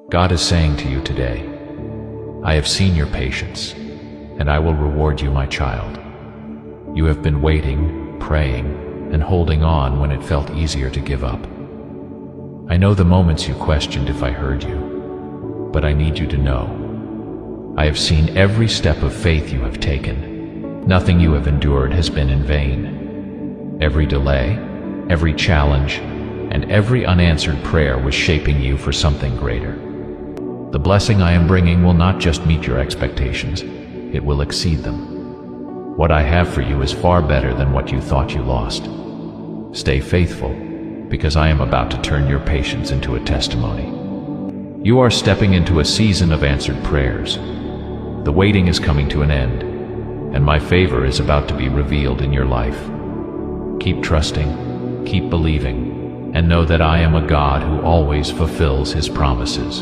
God is saying to you today, I have seen your patience, and I will reward you, my child. You have been waiting, praying, and holding on when it felt easier to give up. I know the moments you questioned if I heard you, but I need you to know, I have seen every step of faith you have taken. Nothing you have endured has been in vain. Every delay, every challenge, and every unanswered prayer was shaping you for something greater. The blessing I am bringing will not just meet your expectations, it will exceed them. What I have for you is far better than what you thought you lost. Stay faithful, because I am about to turn your patience into a testimony. You are stepping into a season of answered prayers. The waiting is coming to an end, and my favor is about to be revealed in your life. Keep trusting, keep believing, and know that I am a God who always fulfills His promises.